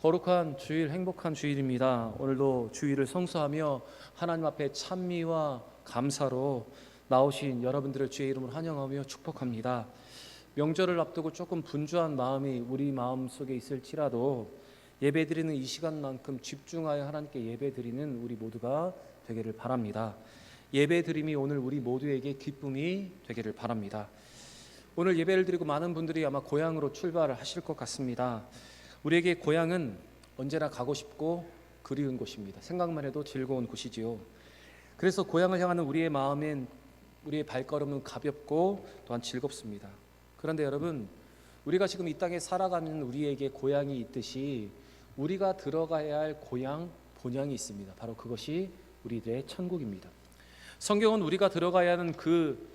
거룩한 주일, 행복한 주일입니다. 오늘도 주일을 성수하며 하나님 앞에 찬미와 감사로 나오신 여러분들을 주의 이름으로 환영하며 축복합니다. 명절을 앞두고 조금 분주한 마음이 우리 마음속에 있을지라도 예배드리는 이 시간만큼 집중하여 하나님께 예배드리는 우리 모두가 되기를 바랍니다. 예배드림이 오늘 우리 모두에게 기쁨이 되기를 바랍니다. 오늘 예배를 드리고 많은 분들이 아마 고향으로 출발을 하실 것 같습니다. 우리에게 고향은 언제나 가고 싶고 그리운 곳입니다. 생각만 해도 즐거운 곳이지요. 그래서 고향을 향하는 우리의 마음엔, 우리의 발걸음은 가볍고 또한 즐겁습니다. 그런데 여러분, 우리가 지금 이 땅에 살아가는 우리에게 고향이 있듯이 우리가 들어가야 할 고향, 본향이 있습니다. 바로 그것이 우리들의 천국입니다. 성경은 우리가 들어가야 하는 그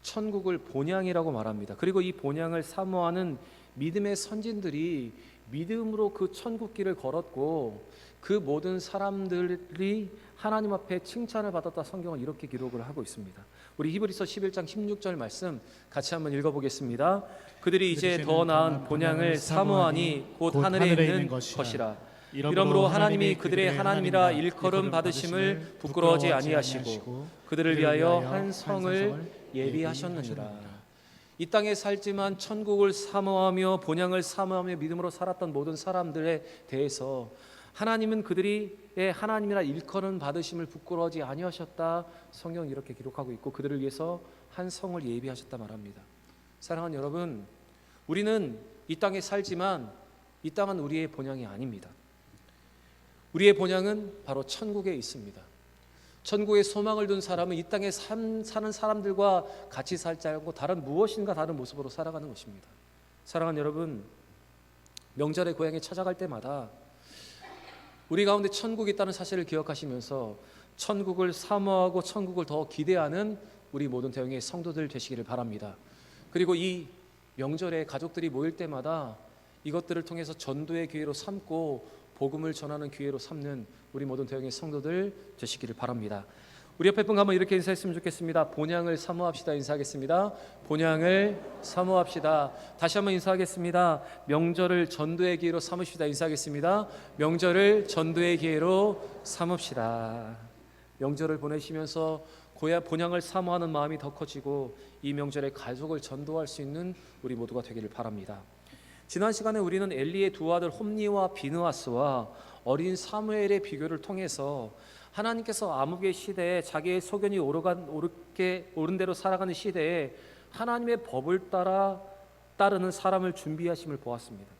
천국을 본향이라고 말합니다. 그리고 이 본향을 사모하는 믿음의 선진들이 믿음으로 그 천국길을 걸었고 그 모든 사람들이 하나님 앞에 칭찬을 받았다. 성경은 이렇게 기록을 하고 있습니다. 우리 히브리서 11장 16절 말씀 같이 한번 읽어보겠습니다. 그들이 이제 더 나은 본향을 사모하니 곧 하늘에 있는 것이라. 이러므로 하나님이 그들의 하나님이라 일컬음 받으심을 부끄러워하지 아니하시고 그들을 위하여 한 성을 예비하셨느니라. 이 땅에 살지만 천국을 사모하며 본향을 사모하며 믿음으로 살았던 모든 사람들에 대해서 하나님은 그들이 하나님이라 일컬음 받으심을 부끄러워하지 아니하셨다. 성경은 이렇게 기록하고 있고 그들을 위해서 한 성을 예비하셨다 말합니다. 사랑하는 여러분, 우리는 이 땅에 살지만 이 땅은 우리의 본향이 아닙니다. 우리의 본향은 바로 천국에 있습니다. 천국에 소망을 둔 사람은 이 땅에 사는 사람들과 같이 살지 않고 다른 무엇인가 다른 모습으로 살아가는 것입니다. 사랑하는 여러분, 명절에 고향에 찾아갈 때마다 우리 가운데 천국이 있다는 사실을 기억하시면서 천국을 사모하고 천국을 더 기대하는 우리 모든 대형의 성도들 되시기를 바랍니다. 그리고 이 명절에 가족들이 모일 때마다 이것들을 통해서 전도의 기회로 삼고 복음을 전하는 기회로 삼는 우리 모든 대형의 성도들 되시기를 바랍니다. 우리 옆에 분 한번 이렇게 인사했으면 좋겠습니다. 본향을 사모합시다. 인사하겠습니다. 본향을 사모합시다. 다시 한번 인사하겠습니다. 명절을 전도의 기회로 삼으시다. 인사하겠습니다. 명절을 전도의 기회로 삼읍시다. 명절을 보내시면서 본향을 사모하는 마음이 더 커지고 이 명절에 가족을 전도할 수 있는 우리 모두가 되기를 바랍니다. 지난 시간에 우리는 엘리의 두 아들 홈니와 비느하스와 어린 사무엘의 비교를 통해서 하나님께서 암흑의 시대에 자기의 소견이 옳은 대로 살아가는 시대에 하나님의 법을 따르는 사람을 준비하심을 보았습니다.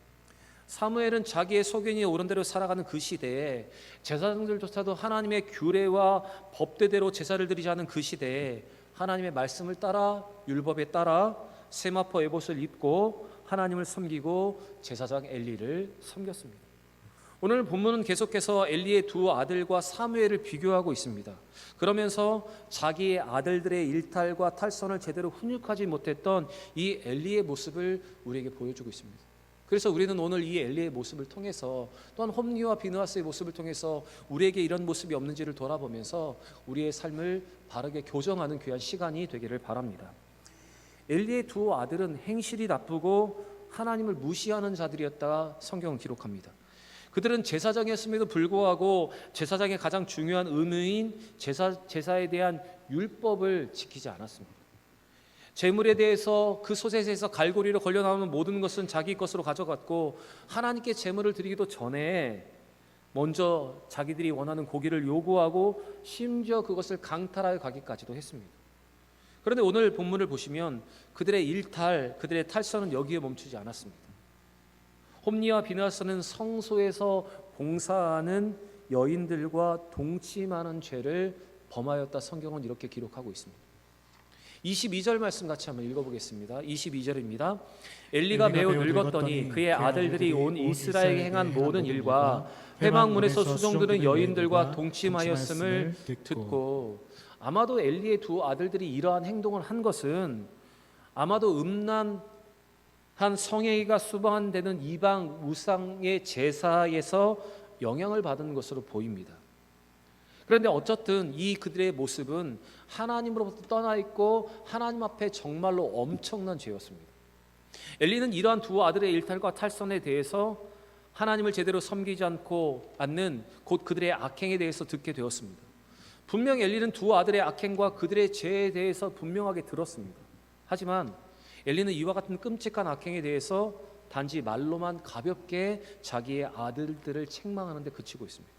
사무엘은 자기의 소견이 옳은 대로 살아가는 그 시대에 제사장들조차도 하나님의 규례와 법대로 제사를 드리지 않은 그 시대에 하나님의 말씀을 따라 율법에 따라 세마포 에봇을 입고 하나님을 섬기고 제사장 엘리를 섬겼습니다. 오늘 본문은 계속해서 엘리의 두 아들과 사무엘을 비교하고 있습니다. 그러면서 자기의 아들들의 일탈과 탈선을 제대로 훈육하지 못했던 이 엘리의 모습을 우리에게 보여주고 있습니다. 그래서 우리는 오늘 이 엘리의 모습을 통해서 또한 홈니와 비느하스의 모습을 통해서 우리에게 이런 모습이 없는지를 돌아보면서 우리의 삶을 바르게 교정하는 귀한 시간이 되기를 바랍니다. 엘리의 두 아들은 행실이 나쁘고 하나님을 무시하는 자들이었다. 성경은 기록합니다. 그들은 제사장이었음에도 불구하고 제사장의 가장 중요한 의무인 제사에 대한 율법을 지키지 않았습니다. 제물에 대해서 그 솥에서 갈고리로 걸려 나오는 모든 것은 자기 것으로 가져갔고 하나님께 제물을 드리기도 전에 먼저 자기들이 원하는 고기를 요구하고 심지어 그것을 강탈하여 가기까지도 했습니다. 그런데 오늘 본문을 보시면 그들의 일탈, 그들의 탈선은 여기에 멈추지 않았습니다. 홈니와 비느하스는 성소에서 봉사하는 여인들과 동침하는 죄를 범하였다. 성경은 이렇게 기록하고 있습니다. 22절 말씀 같이 한번 읽어보겠습니다. 22절입니다. 엘리가 매우 늙었더니 그의 아들들이 온 이스라엘에 행한 모든 일과 회막문에서 수종드는 여인들과 동침하였음을 듣고, 아마도 엘리의 두 아들들이 이러한 행동을 한 것은 아마도 음란한 성애가 수반되는 이방 우상의 제사에서 영향을 받은 것으로 보입니다. 그런데 어쨌든 이 그들의 모습은 하나님으로부터 떠나 있고 하나님 앞에 정말로 엄청난 죄였습니다. 엘리는 이러한 두 아들의 일탈과 탈선에 대해서 하나님을 제대로 섬기지 않는 곧 그들의 악행에 대해서 듣게 되었습니다. 분명 엘리는 두 아들의 악행과 그들의 죄에 대해서 분명하게 들었습니다. 하지만 엘리는 이와 같은 끔찍한 악행에 대해서 단지 말로만 가볍게 자기의 아들들을 책망하는 데 그치고 있습니다.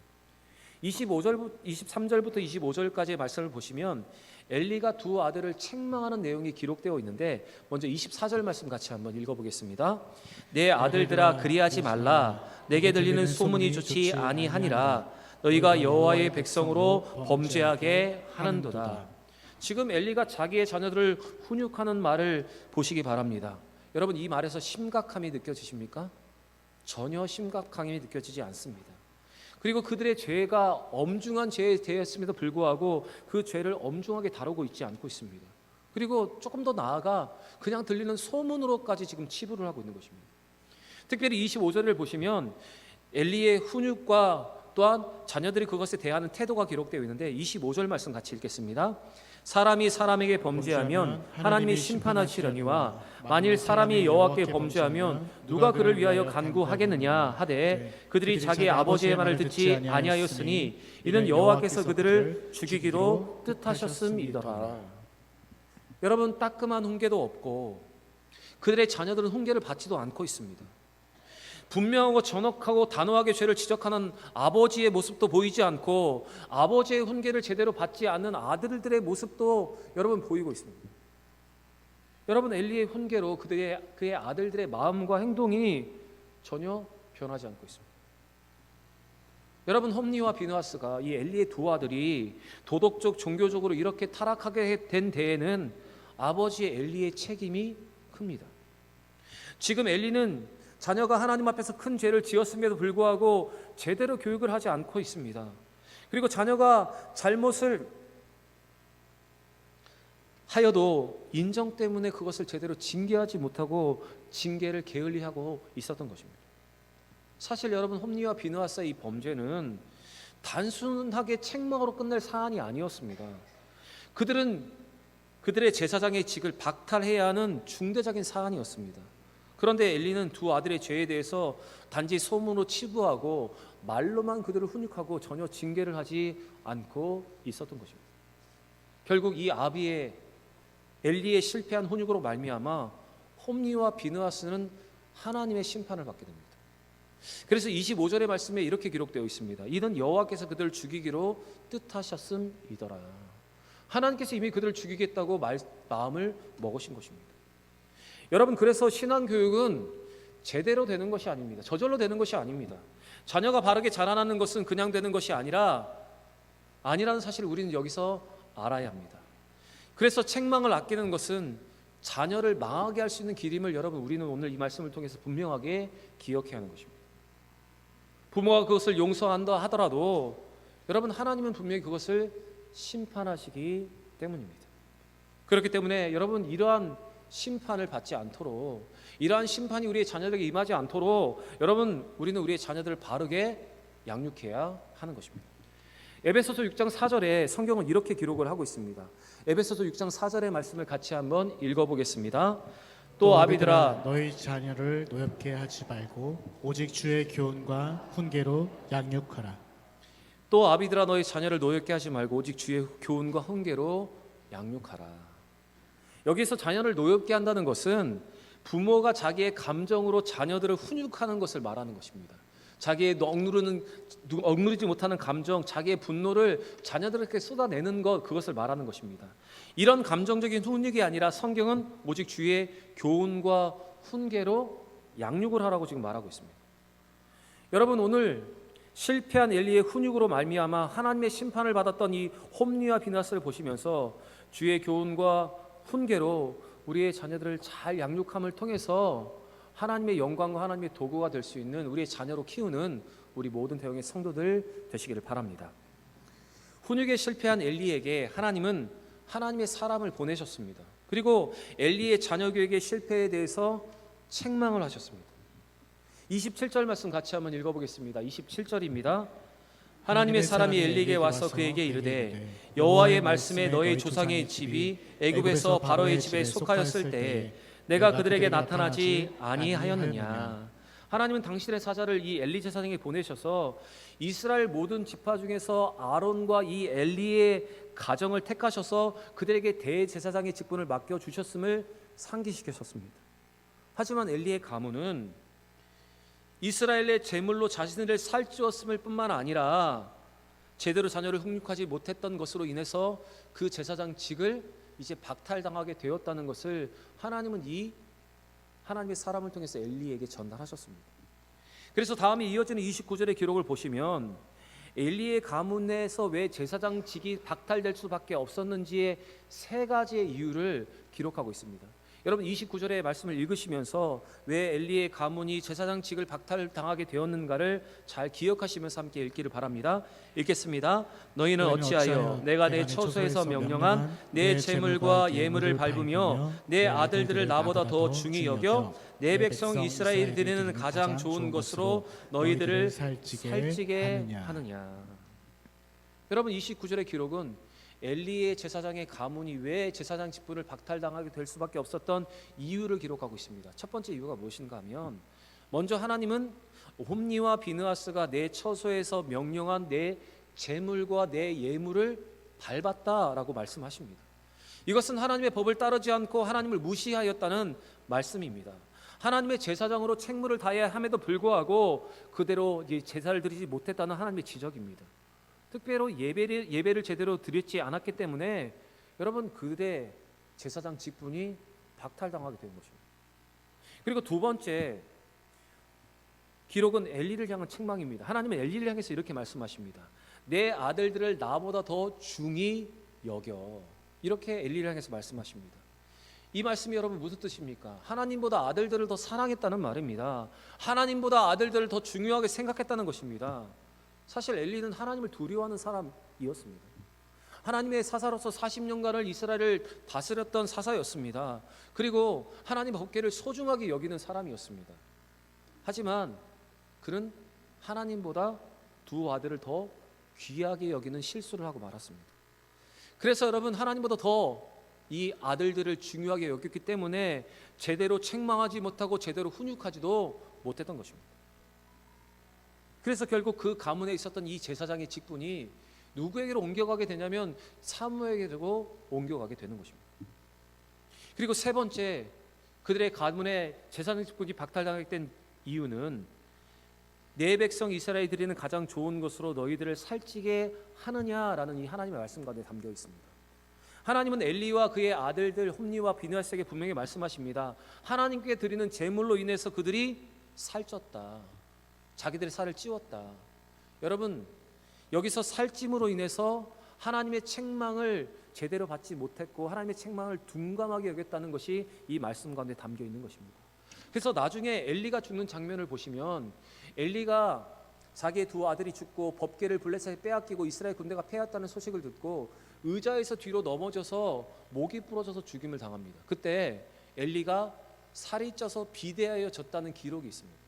23절부터 25절까지의 말씀을 보시면 엘리가 두 아들을 책망하는 내용이 기록되어 있는데, 먼저 24절 말씀 같이 한번 읽어보겠습니다. 내 아들들아, 그리하지 말라. 내게 들리는 소문이 좋지 아니하니라. 너희가 여호와의 백성으로 범죄하게 하는도다. 지금 엘리가 자기의 자녀들을 훈육하는 말을 보시기 바랍니다. 여러분, 이 말에서 심각함이 느껴지십니까? 전혀 심각함이 느껴지지 않습니다. 그리고 그들의 죄가 엄중한 죄였음에도 불구하고 그 죄를 엄중하게 다루고 있지 않고 있습니다. 그리고 조금 더 나아가 그냥 들리는 소문으로까지 지금 치부를 하고 있는 것입니다. 특별히 25절을 보시면 엘리의 훈육과 또한 자녀들이 그것에 대하는 태도가 기록되어 있는데, 25절 말씀 같이 읽겠습니다. 사람이 사람에게 범죄하면 하나님이 심판하시려니와 만일 사람이 여호와께 범죄하면 누가 그를 위하여 간구하겠느냐 하되 그들이 자기 아버지의 말을 듣지 아니하였으니 이는 여호와께서 그들을 죽이기로 뜻하셨음이더라. 여러분, 따끔한 훈계도 없고 그들의 자녀들은 훈계를 받지도 않고 있습니다. 분명하고 정확하고 단호하게 죄를 지적하는 아버지의 모습도 보이지 않고 아버지의 훈계를 제대로 받지 않는 아들들의 모습도 여러분 보이고 있습니다. 여러분, 엘리의 훈계로 그의 아들들의 마음과 행동이 전혀 변하지 않고 있습니다. 여러분, 홈니와 비느하스가, 이 엘리의 두 아들이 도덕적 종교적으로 이렇게 타락하게 된 데에는 아버지 엘리의 책임이 큽니다. 지금 엘리는 자녀가 하나님 앞에서 큰 죄를 지었음에도 불구하고 제대로 교육을 하지 않고 있습니다. 그리고 자녀가 잘못을 하여도 인정 때문에 그것을 제대로 징계하지 못하고 징계를 게을리하고 있었던 것입니다. 사실 여러분, 홈니와 비느하스의 이 범죄는 단순하게 책망으로 끝낼 사안이 아니었습니다. 그들은 그들의 제사장의 직을 박탈해야 하는 중대적인 사안이었습니다. 그런데 엘리는 두 아들의 죄에 대해서 단지 소문으로 치부하고 말로만 그들을 훈육하고 전혀 징계를 하지 않고 있었던 것입니다. 결국 이 엘리의 실패한 훈육으로 말미암아 홈니와 비느하스는 하나님의 심판을 받게 됩니다. 그래서 25절의 말씀에 이렇게 기록되어 있습니다. 이는 여호와께서 그들을 죽이기로 뜻하셨음이더라. 하나님께서 이미 그들을 죽이겠다고 마음을 먹으신 것입니다. 여러분, 그래서 신앙교육은 제대로 되는 것이 아닙니다. 저절로 되는 것이 아닙니다. 자녀가 바르게 자라나는 것은 그냥 되는 것이 아니라는 사실을 우리는 여기서 알아야 합니다. 그래서 책망을 아끼는 것은 자녀를 망하게 할 수 있는 길임을 여러분, 우리는 오늘 이 말씀을 통해서 분명하게 기억해야 하는 것입니다. 부모가 그것을 용서한다 하더라도 여러분, 하나님은 분명히 그것을 심판하시기 때문입니다. 그렇기 때문에 여러분, 이러한 심판을 받지 않도록, 이러한 심판이 우리의 자녀들에게 임하지 않도록 여러분, 우리는 우리의 자녀들을 바르게 양육해야 하는 것입니다. 에베소서 6장 4절에 성경은 이렇게 기록을 하고 있습니다. 에베소서 6장 4절의 말씀을 같이 한번 읽어보겠습니다. 또 아비들아, 너희 자녀를 노엽게 하지 말고 오직 주의 교훈과 훈계로 양육하라. 또 아비들아, 너희 자녀를 노엽게 하지 말고 오직 주의 교훈과 훈계로 양육하라. 여기서 자녀를 노엽게 한다는 것은 부모가 자기의 감정으로 자녀들을 훈육하는 것을 말하는 것입니다. 자기의 억누르지 못하는 감정, 자기의 분노를 자녀들에게 쏟아내는 것, 그것을 말하는 것입니다. 이런 감정적인 훈육이 아니라 성경은 오직 주의 교훈과 훈계로 양육을 하라고 지금 말하고 있습니다. 여러분, 오늘 실패한 엘리의 훈육으로 말미암아 하나님의 심판을 받았던 이 홈니와 비느하스를 보시면서 주의 교훈과 훈계로 우리의 자녀들을 잘 양육함을 통해서 하나님의 영광과 하나님의 도구가 될 수 있는 우리의 자녀로 키우는 우리 모든 대형의 성도들 되시기를 바랍니다. 훈육에 실패한 엘리에게 하나님은 하나님의 사람을 보내셨습니다. 그리고 엘리의 자녀 교육의 실패에 대해서 책망을 하셨습니다. 27절 말씀 같이 한번 읽어보겠습니다. 27절입니다. 하나님의 사람이 엘리에게 와서 그에게 이르되 여호와의 말씀에 너희 조상의 집이 애굽에서 바로의 집에 속하였을 때에 내가 그들에게 나타나지 아니하였느냐. 하나님은 당신의 사자를 이 엘리 제사장에게 보내셔서 이스라엘 모든 지파 중에서 아론과 이 엘리의 가정을 택하셔서 그들에게 대제사장의 직분을 맡겨 주셨음을 상기시키셨습니다. 하지만 엘리의 가문은 이스라엘의 제물로 자신을 살찌웠음을 뿐만 아니라 제대로 자녀를 훈육하지 못했던 것으로 인해서 그 제사장직을 이제 박탈당하게 되었다는 것을 하나님은 이 하나님의 사람을 통해서 엘리에게 전달하셨습니다. 그래서 다음에 이어지는 29절의 기록을 보시면 엘리의 가문에서 왜 제사장직이 박탈될 수밖에 없었는지의 세 가지의 이유를 기록하고 있습니다. 여러분 29절의 말씀을 읽으시면서 왜 엘리의 가문이 제사장직을 박탈당하게 되었는가를 잘 기억하시면서 함께 읽기를 바랍니다. 읽겠습니다. 너희는 어찌하여 내가 내 처소에서 명령한 내 제물과 예물을 밟으며 내 아들들을 나보다 더 중히 여겨 내 백성 이스라엘이 드리는 가장 좋은 것으로 너희들을 살찌게 하느냐. 여러분 29절의 기록은 엘리의 제사장의 가문이 왜 제사장 직분을 박탈당하게 될 수밖에 없었던 이유를 기록하고 있습니다. 첫 번째 이유가 무엇인가 하면 먼저 하나님은 홈니와 비느하스가 내 처소에서 명령한 내 제물과 내 예물을 밟았다라고 말씀하십니다. 이것은 하나님의 법을 따르지 않고 하나님을 무시하였다는 말씀입니다. 하나님의 제사장으로 책무를 다해야 함에도 불구하고 그대로 제사를 드리지 못했다는 하나님의 지적입니다. 특별히 예배를 제대로 드리지 않았기 때문에 여러분 그대 제사장 직분이 박탈당하게 된 것입니다. 그리고 두 번째 기록은 엘리를 향한 책망입니다. 하나님은 엘리를 향해서 이렇게 말씀하십니다. 내 아들들을 나보다 더 중히 여겨. 이렇게 엘리를 향해서 말씀하십니다. 이 말씀이 여러분 무슨 뜻입니까? 하나님보다 아들들을 더 사랑했다는 말입니다. 하나님보다 아들들을 더 중요하게 생각했다는 것입니다. 사실 엘리는 하나님을 두려워하는 사람이었습니다. 하나님의 사사로서 40년간을 이스라엘을 다스렸던 사사였습니다. 그리고 하나님의 법궤를 소중하게 여기는 사람이었습니다. 하지만 그는 하나님보다 두 아들을 더 귀하게 여기는 실수를 하고 말았습니다. 그래서 여러분 하나님보다 더 이 아들들을 중요하게 여겼기 때문에 제대로 책망하지 못하고 제대로 훈육하지도 못했던 것입니다. 그래서 결국 그 가문에 있었던 이 제사장의 직분이 누구에게로 옮겨가게 되냐면 사무엘에게로 옮겨가게 되는 것입니다. 그리고 세 번째 그들의 가문의 제사장 직분이 박탈당하게 된 이유는 내 백성 이스라엘이 드리는 가장 좋은 것으로 너희들을 살찌게 하느냐라는 이 하나님의 말씀 가운데 담겨 있습니다. 하나님은 엘리와 그의 아들들 홈니와 비느하스에게 분명히 말씀하십니다. 하나님께 드리는 제물로 인해서 그들이 살쪘다. 자기들의 살을 찌웠다. 여러분 여기서 살찜으로 인해서 하나님의 책망을 제대로 받지 못했고 하나님의 책망을 둔감하게 여겼다는 것이 이 말씀 가운데 담겨 있는 것입니다. 그래서 나중에 엘리가 죽는 장면을 보시면 엘리가 자기의 두 아들이 죽고 법궤를 블레셋에 빼앗기고 이스라엘 군대가 패했다는 소식을 듣고 의자에서 뒤로 넘어져서 목이 부러져서 죽임을 당합니다. 그때 엘리가 살이 쪄서 비대하여 졌다는 기록이 있습니다.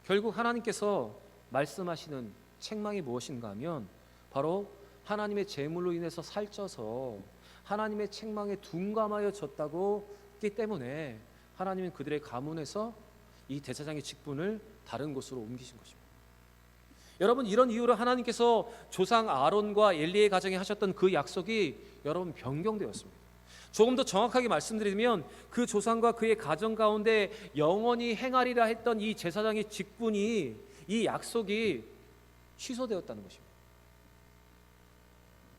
결국 하나님께서 말씀하시는 책망이 무엇인가 하면 바로 하나님의 제물로 인해서 살쪄서 하나님의 책망에 둔감하여 졌다고 했기 때문에 하나님은 그들의 가문에서 이 대제사장의 직분을 다른 곳으로 옮기신 것입니다. 여러분 이런 이유로 하나님께서 조상 아론과 엘리의 가정에 하셨던 그 약속이 여러분 변경되었습니다. 조금 더 정확하게 말씀드리면 그 조상과 그의 가정 가운데 영원히 행하리라 했던 이 제사장의 직분이 이 약속이 취소되었다는 것입니다.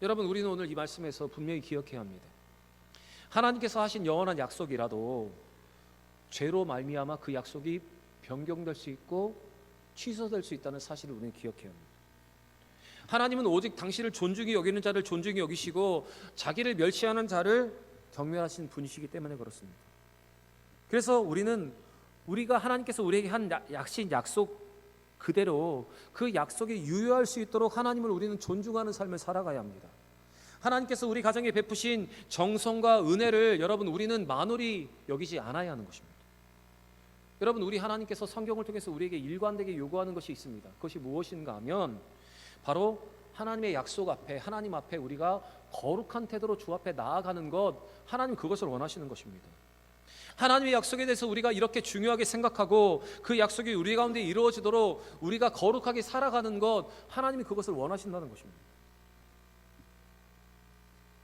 여러분 우리는 오늘 이 말씀에서 분명히 기억해야 합니다. 하나님께서 하신 영원한 약속이라도 죄로 말미암아 그 약속이 변경될 수 있고 취소될 수 있다는 사실을 우리는 기억해야 합니다. 하나님은 오직 당신을 존중히 여기는 자를 존중히 여기시고 자기를 멸시하는 자를 경멸하신 분이시기 때문에 그렇습니다. 그래서 우리가 하나님께서 우리에게 한 약속 그대로 그 약속에 유효할 수 있도록 하나님을 우리는 존중하는 삶을 살아가야 합니다. 하나님께서 우리 가정에 베푸신 정성과 은혜를 여러분 우리는 만홀히 여기지 않아야 하는 것입니다. 여러분 우리 하나님께서 성경을 통해서 우리에게 일관되게 요구하는 것이 있습니다. 그것이 무엇인가 하면 바로 하나님의 약속 앞에 하나님 앞에 우리가 거룩한 태도로 주 앞에 나아가는 것 하나님 그것을 원하시는 것입니다. 하나님의 약속에 대해서 우리가 이렇게 중요하게 생각하고 그 약속이 우리 가운데 이루어지도록 우리가 거룩하게 살아가는 것, 하나님이 그것을 원하신다는 것입니다.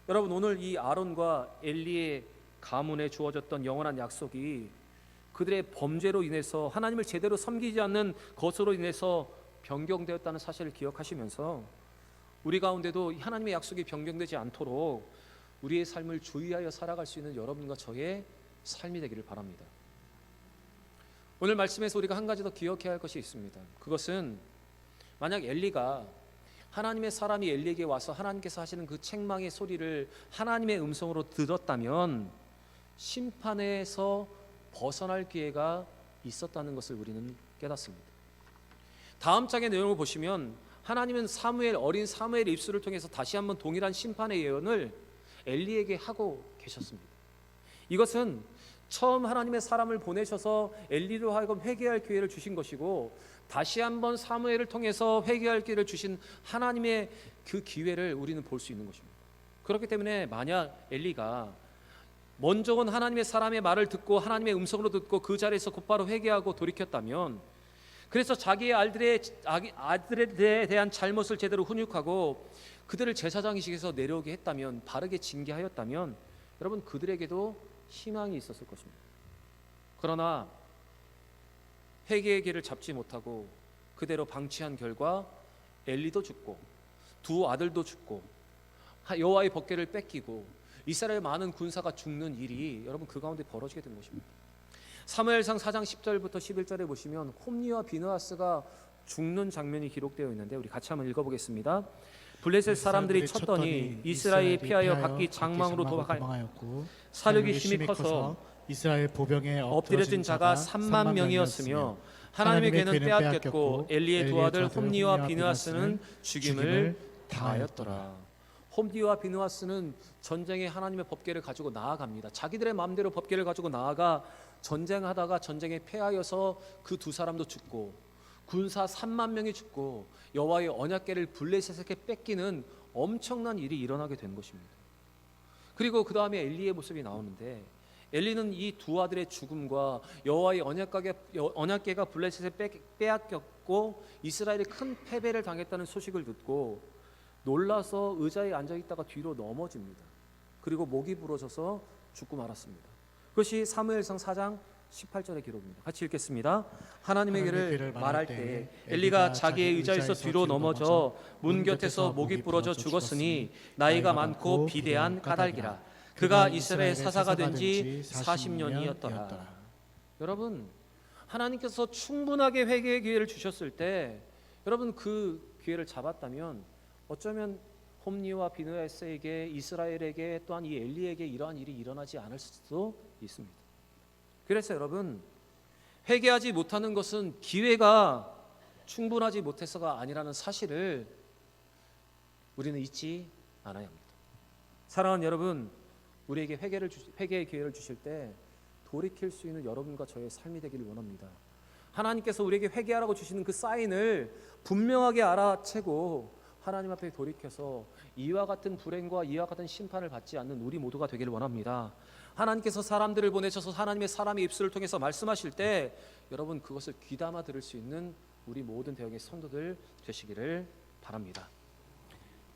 여러분, 오늘 이 아론과 엘리의 가문에 주어졌던 영원한 약속이 그들의 범죄로 인해서 하나님을 제대로 섬기지 않는 것으로 인해서 변경되었다는 사실을 기억하시면서 우리 가운데도 하나님의 약속이 변경되지 않도록 우리의 삶을 주의하여 살아갈 수 있는 여러분과 저의 삶이 되기를 바랍니다. 오늘 말씀에서 우리가 한 가지 더 기억해야 할 것이 있습니다. 그것은 만약 엘리가, 하나님의 사람이 엘리에게 와서 하나님께서 하시는 그 책망의 소리를 하나님의 음성으로 들었다면 심판에서 벗어날 기회가 있었다는 것을 우리는 깨닫습니다. 다음 장의 내용을 보시면 하나님은 어린 사무엘의 입술을 통해서 다시 한번 동일한 심판의 예언을 엘리에게 하고 계셨습니다. 이것은 처음 하나님의 사람을 보내셔서 엘리로 하여금 회개할 기회를 주신 것이고, 다시 한번 사무엘을 통해서 회개할 기회를 주신 하나님의 그 기회를 우리는 볼 수 있는 것입니다. 그렇기 때문에 만약 엘리가 먼저는 하나님의 사람의 말을 듣고 하나님의 음성으로 듣고 그 자리에서 곧바로 회개하고 돌이켰다면, 그래서 자기의 아들에 대한 잘못을 제대로 훈육하고 그들을 제사장이식에서 내려오게 했다면, 바르게 징계하였다면 여러분, 그들에게도 희망이 있었을 것입니다. 그러나 회개의 길을 잡지 못하고 그대로 방치한 결과 엘리도 죽고 두 아들도 죽고 여호와의 법궤를 뺏기고 이스라엘 많은 군사가 죽는 일이 여러분 그 가운데 벌어지게 된 것입니다. 사무엘상 4장 10절부터 11절에 보시면 홈리와 비느하스가 죽는 장면이 기록되어 있는데 우리 같이 한번 읽어보겠습니다. 블레셋 사람들이 쳤더니 이스라엘이 피하여 각기 장막으로 도망하였고 사륙이 심히 커서 이스라엘 보병에 엎드려진 자가 3만 명이었으며 하나님의 괴는 빼앗겼고 엘리의 두 아들 홈리와 비느하스는 죽임을 당하였더라. 홈리와 비느하스는 전쟁에 하나님의 법궤를 가지고 나아갑니다. 자기들의 마음대로 법궤를 가지고 나아가 전쟁하다가 전쟁에 패하여서 그 두 사람도 죽고 군사 3만 명이 죽고 여호와의 언약궤를 블레셋에게 뺏기는 엄청난 일이 일어나게 된 것입니다. 그리고 그 다음에 엘리의 모습이 나오는데, 엘리는 이 두 아들의 죽음과 여호와의 언약궤가 블레셋에 빼앗겼고 이스라엘이 큰 패배를 당했다는 소식을 듣고 놀라서 의자에 앉아있다가 뒤로 넘어집니다. 그리고 목이 부러져서 죽고 말았습니다. 그것이 사무엘상 4장 18절의 기록입니다. 같이 읽겠습니다. 하나님의 길을 말할 때 엘리가 자기의 의자에서 뒤로 넘어져 문 곁에서 목이 부러져 죽었으니 나이가 많고 비대한 까닭이라. 그가 이스라엘 사사가 된 지 40년이었더라. 여러분, 하나님께서 충분하게 회개의 기회를 주셨을 때 여러분 그 기회를 잡았다면 어쩌면 홈리와 비느하스에게, 이스라엘에게, 또한 이 엘리에게 이러한 일이 일어나지 않을 수도 있습니다. 그래서 여러분, 회개하지 못하는 것은 기회가 충분하지 못해서가 아니라는 사실을 우리는 잊지 않아야 합니다. 사랑하는 여러분, 우리에게 회개의 기회를 주실 때 돌이킬 수 있는 여러분과 저의 삶이 되기를 원합니다. 하나님께서 우리에게 회개하라고 주시는 그 사인을 분명하게 알아채고 하나님 앞에 돌이켜서 이와 같은 불행과 이와 같은 심판을 받지 않는 우리 모두가 되기를 원합니다. 하나님께서 사람들을 보내셔서 하나님의 사람의 입술을 통해서 말씀하실 때 여러분 그것을 귀담아 들을 수 있는 우리 모든 대형의 성도들 되시기를 바랍니다.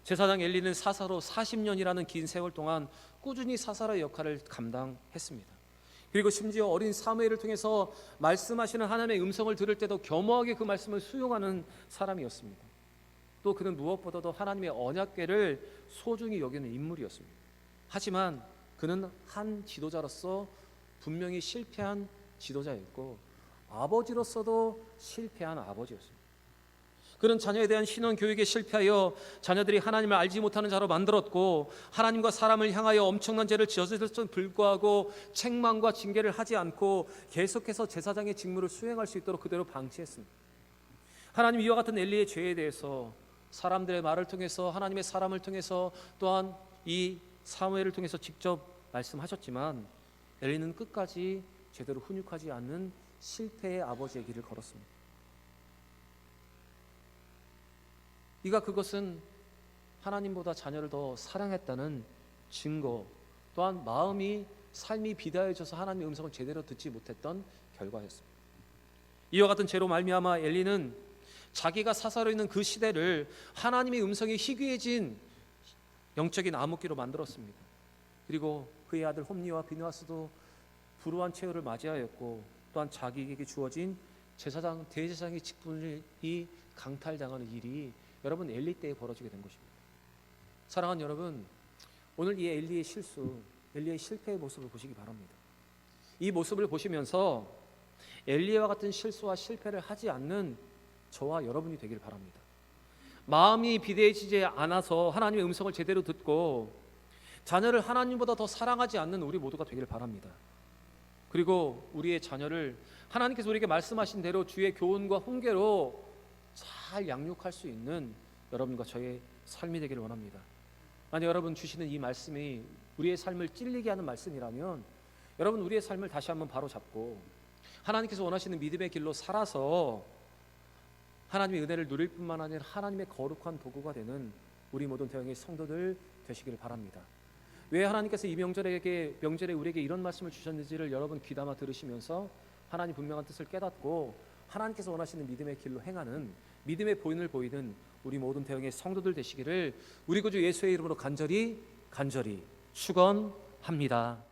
제사장 엘리는 사사로 40년이라는 긴 세월 동안 꾸준히 사사의 역할을 감당했습니다. 그리고 심지어 어린 사무엘을 통해서 말씀하시는 하나님의 음성을 들을 때도 겸허하게 그 말씀을 수용하는 사람이었습니다. 또 그는 무엇보다도 하나님의 언약궤를 소중히 여기는 인물이었습니다. 하지만 그는 한 지도자로서 분명히 실패한 지도자였고 아버지로서도 실패한 아버지였습니다. 그는 자녀에 대한 신원 교육에 실패하여 자녀들이 하나님을 알지 못하는 자로 만들었고 하나님과 사람을 향하여 엄청난 죄를 지었음에도 불구하고 책망과 징계를 하지 않고 계속해서 제사장의 직무를 수행할 수 있도록 그대로 방치했습니다. 하나님 이와 같은 엘리의 죄에 대해서 사람들의 말을 통해서, 하나님의 사람을 통해서, 또한 이 사무엘을 통해서 직접 말씀하셨지만 엘리는 끝까지 제대로 훈육하지 않는 실패의 아버지의 길을 걸었습니다. 이가 그것은 하나님보다 자녀를 더 사랑했다는 증거, 또한 마음이 삶이 비대해져서 하나님의 음성을 제대로 듣지 못했던 결과였습니다. 이와 같은 죄로 말미암아 엘리는 자기가 사사로 있는 그 시대를 하나님의 음성이 희귀해진 영적인 암흑기로 만들었습니다. 그리고 그의 아들 홈리와 비느하스도 불우한 최후를 맞이하였고, 또한 자기에게 주어진 제사장 대제사장의 직분이 강탈당하는 일이 여러분 엘리 때에 벌어지게 된 것입니다. 사랑하는 여러분, 오늘 이 엘리의 실수, 엘리의 실패의 모습을 보시기 바랍니다. 이 모습을 보시면서 엘리와 같은 실수와 실패를 하지 않는 저와 여러분이 되길 바랍니다. 마음이 비대해지지 않아서 하나님의 음성을 제대로 듣고 자녀를 하나님보다 더 사랑하지 않는 우리 모두가 되길 바랍니다. 그리고 우리의 자녀를 하나님께서 우리에게 말씀하신 대로 주의 교훈과 훈계로 잘 양육할 수 있는 여러분과 저의 삶이 되기를 원합니다. 만약 여러분 주시는 이 말씀이 우리의 삶을 찔리게 하는 말씀이라면 여러분 우리의 삶을 다시 한번 바로잡고 하나님께서 원하시는 믿음의 길로 살아서 하나님의 은혜를 누릴 뿐만 아니라 하나님의 거룩한 도구가 되는 우리 모든 대형의 성도들 되시기를 바랍니다. 왜 하나님께서 이 명절에 우리에게 이런 말씀을 주셨는지를 여러분 귀담아 들으시면서 하나님 분명한 뜻을 깨닫고 하나님께서 원하시는 믿음의 길로 행하는 믿음의 본을 보이는 우리 모든 대형의 성도들 되시기를 우리 구주 예수의 이름으로 간절히 축원합니다.